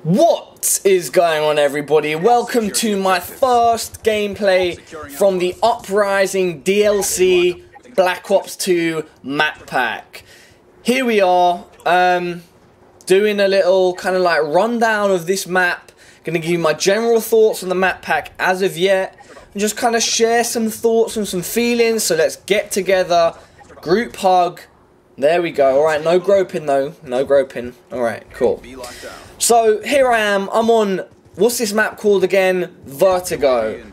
What is going on, everybody? Welcome to my first gameplay from the Uprising DLC Black Ops 2 map pack. Here we are, doing a little kind of like rundown of this map. Gonna give you my general thoughts on the map pack as of yet, and just kind of share some thoughts and some feelings. So let's get together, group hug. There we go. Alright, no groping though. No groping. Alright, cool. So, here I am. I'm on, what's this map called again? Vertigo.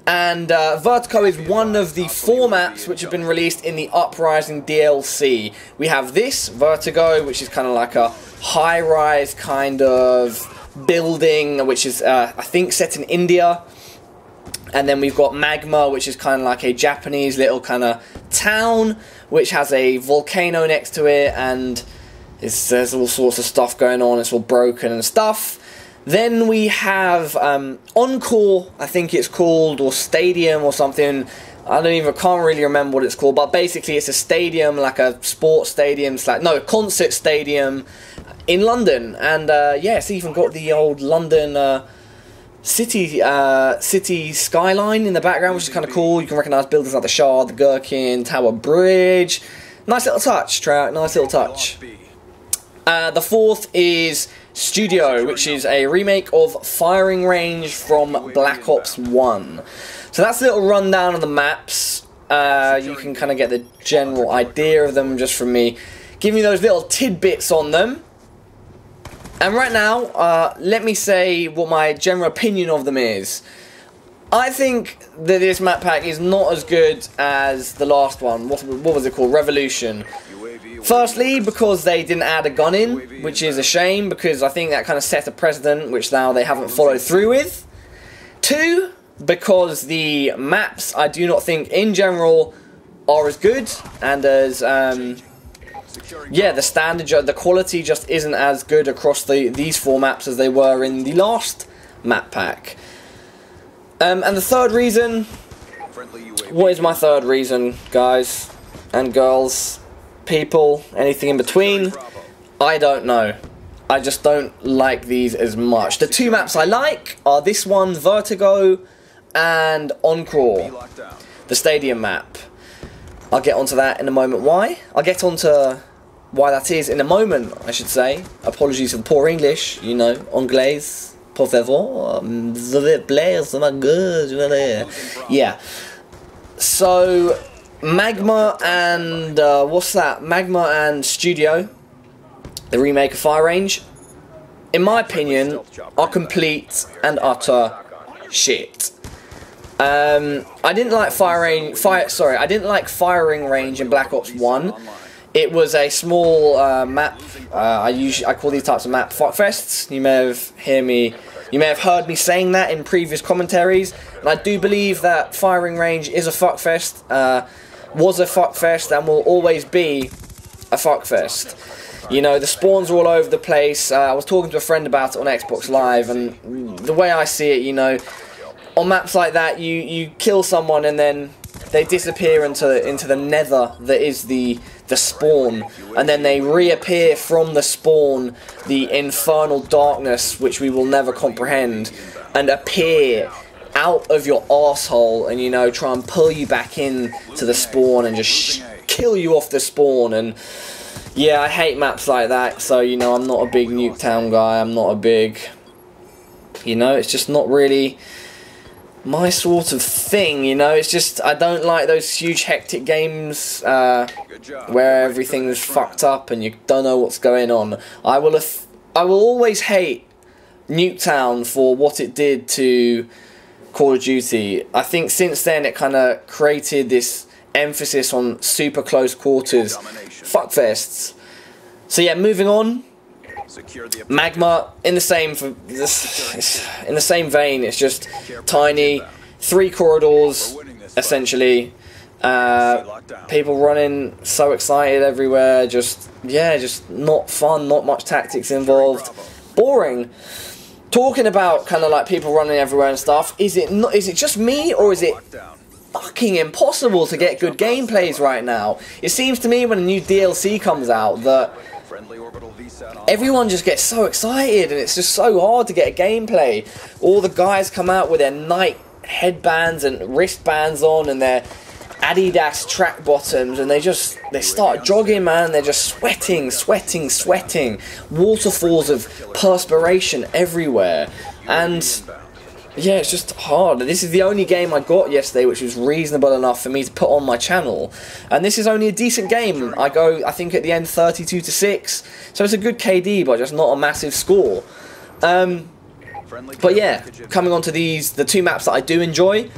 And Vertigo is one of the 4 maps which have been released in the Uprising DLC. We have this, Vertigo, which is kind of like a high-rise kind of building, which is, I think, set in India. And then we've got Magma, which is kind of like a Japanese little kind of town, which has a volcano next to it, and there's all sorts of stuff going on. It's all broken and stuff. Then we have Encore, I think it's called, or Stadium or something. Can't really remember what it's called, but basically it's a stadium, like a sports stadium, concert stadium in London. And yeah, it's even got the old London city skyline in the background, which is kind of cool. You can recognise buildings like the Shard, the Gherkin, Tower Bridge. Nice little touch, Trout. Nice little touch. The 4th is Studio, which is a remake of Firing Range from Black Ops 1. So that's a little rundown of the maps. You can kind of get the general idea of them just from me giving you those little tidbits on them. And right now, let me say what my general opinion of them is. I think that this map pack is not as good as the last one. What was it called? Revolution. Firstly, because they didn't add a gun in, which is a shame, because I think that kind of set a precedent which now they haven't followed through with. 2, because the maps, I do not think, in general, are as good, and as, yeah, the standard, the quality just isn't as good across these 4 maps as they were in the last map pack. And the third reason, what is my third reason, guys and girls? People, anything in between, I don't know. I just don't like these as much. The 2 maps I like are this one, Vertigo, and Encore, the stadium map. I'll get onto that in a moment. Why? I'll get onto why that is in a moment, I should say. Apologies for the poor English, you know, Anglais, por favor, yeah. So Magma and what's that? Magma and Studio, the remake of Fire Range, in my opinion, are complete and utter shit. I didn't like I didn't like Firing Range in Black Ops 1. It was a small map. I call these types of map fuckfests. You may have heard me saying that in previous commentaries, and I do believe that Firing Range is a fuckfest. Was a fuckfest and will always be a fuckfest. You know, the spawns are all over the place. I was talking to a friend about it on Xbox Live, and the way I see it, you know, on maps like that, you kill someone and then they disappear into the nether that is the spawn, and then they reappear from the spawn, the infernal darkness which we will never comprehend, and appear out of your arsehole and, you know, try and pull you back in to the spawn and just kill you off the spawn. And yeah, I hate maps like that. So, you know, I'm not a big Nuketown guy. I'm not a big, you know, it's just not really my sort of thing, you know. It's just, I don't like those huge hectic games where everything's fucked up and you don't know what's going on. I will always hate Nuketown for what it did to Call of Duty. I think since then it kind of created this emphasis on super close quarters fuckfests. So yeah, moving on. Magma, in the same vein. It's just tiny, 3 corridors essentially. People running so excited everywhere. Just not fun. Not much tactics involved. Boring. Talking about kind of like people running everywhere and stuff, is it just me, or is it fucking impossible to get good gameplays right now? It seems to me when a new DLC comes out that everyone just gets so excited, and it's just so hard to get a gameplay. All the guys come out with their night headbands and wristbands on and their Adidas track bottoms, and they start jogging, man. They're just sweating, waterfalls of perspiration everywhere, and yeah, it's just hard. This is the only game I got yesterday which was reasonable enough for me to put on my channel, and this is only a decent game. I think at the end 32-6, so it's a good KD, but just not a massive score. But yeah, coming on to the two maps that I do enjoy.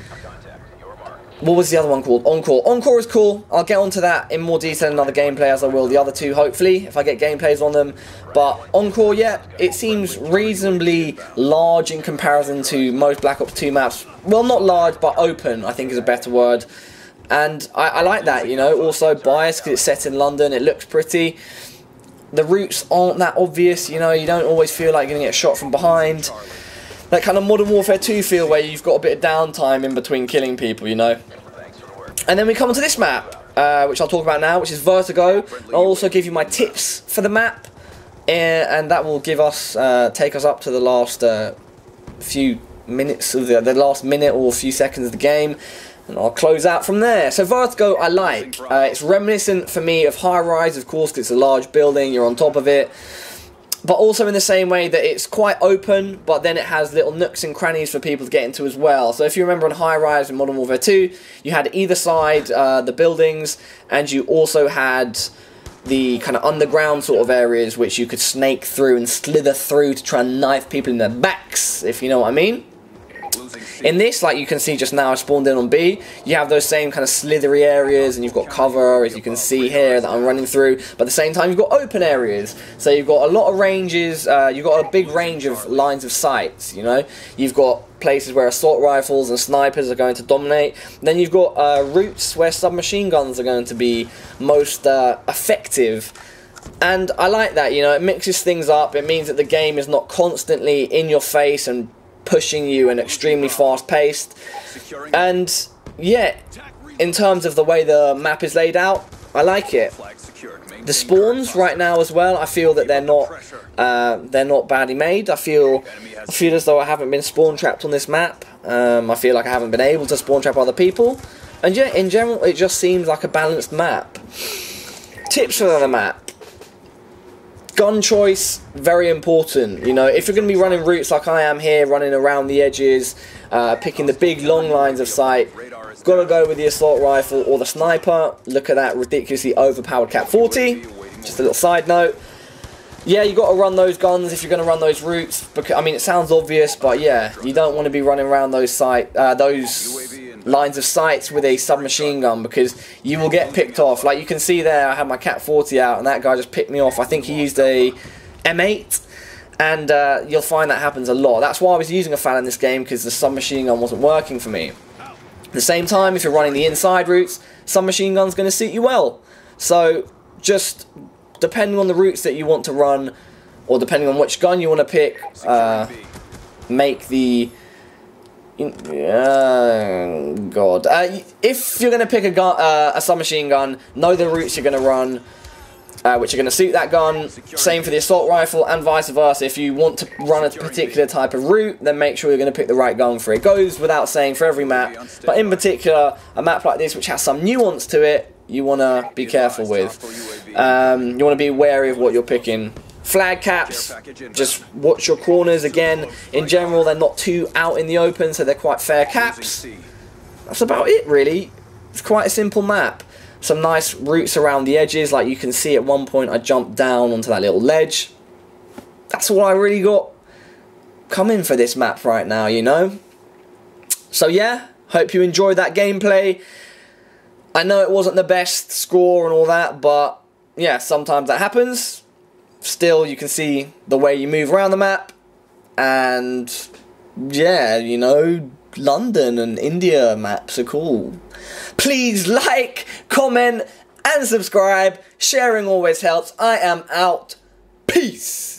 What was the other one called? Encore. Encore is cool. I'll get onto that in more detail in another gameplay, as I will the other two, hopefully, if I get gameplays on them. But Encore, yeah, it seems reasonably large in comparison to most Black Ops 2 maps. Well, not large, but open, I think is a better word. And I like that, you know. Also biased because it's set in London. It looks pretty. The routes aren't that obvious, you know. You don't always feel like you're going to get shot from behind. That kind of Modern Warfare 2 feel where you've got a bit of downtime in between killing people, you know. And then we come onto this map, which I'll talk about now, which is Vertigo. I'll also give you my tips for the map, and that will give us, take us up to the last few minutes of the last minute or few seconds of the game, and I'll close out from there. So Vertigo I like. It's reminiscent for me of High Rise, of course, because it's a large building, you're on top of it. But also in the same way that it's quite open, but then it has little nooks and crannies for people to get into as well. So if you remember on High Rise in Modern Warfare 2, you had either side the buildings, and you also had the kind of underground sort of areas which you could snake through and slither through to try and knife people in their backs, if you know what I mean. In this, like you can see just now, I spawned in on B, you have those same kind of slithery areas, and you've got cover, as you can see here, that I'm running through, but at the same time you've got open areas, so you've got a lot of ranges, you've got a big range of lines of sights, you know, you've got places where assault rifles and snipers are going to dominate, then you've got routes where submachine guns are going to be most effective. And I like that, you know, it mixes things up. It means that the game is not constantly in your face and pushing you and extremely fast paced. And yeah, in terms of the way the map is laid out, I like it. The spawns right now as well, I feel that they're not badly made. I feel as though I haven't been spawn trapped on this map. I feel like I haven't been able to spawn trap other people. And yeah, in general, it just seems like a balanced map. Tips for the map. Gun choice, very important. You know, if you're going to be running routes like I am here, running around the edges, picking the big long lines of sight, got to go with the assault rifle or the sniper. Look at that ridiculously overpowered Cap 40. Just a little side note. Yeah, you got to run those guns if you're going to run those routes. Because I mean, it sounds obvious, but yeah, you don't want to be running around those lines of sights with a submachine gun, because you will get picked off. Like you can see there, I had my Cat 40 out and that guy just picked me off. I think he used a M8, and you'll find that happens a lot. That's why I was using a FAL in this game, because the submachine gun wasn't working for me. At the same time, if you're running the inside routes, submachine gun's going to suit you well. So just depending on the routes that you want to run, or depending on which gun you want to pick, make the if you're going to pick a submachine gun, know the routes you're going to run, which are going to suit that gun. Same for the assault rifle, and vice versa. If you want to run a particular type of route, then make sure you're going to pick the right gun for it. It goes without saying for every map, but in particular, a map like this which has some nuance to it, you want to be careful with. You want to be wary of what you're picking. Flag caps, just watch your corners. Again, in general, they're not too out in the open, so they're quite fair caps. That's about it, really. It's quite a simple map. Some nice routes around the edges, like you can see at one point I jumped down onto that little ledge. That's all I really got coming for this map right now, you know. So yeah, hope you enjoyed that gameplay. I know it wasn't the best score and all that, but yeah, sometimes that happens. Still, you can see the way you move around the map, and yeah, you know, London and India maps are cool. Please like, comment, and subscribe. Sharing always helps. I am out. Peace.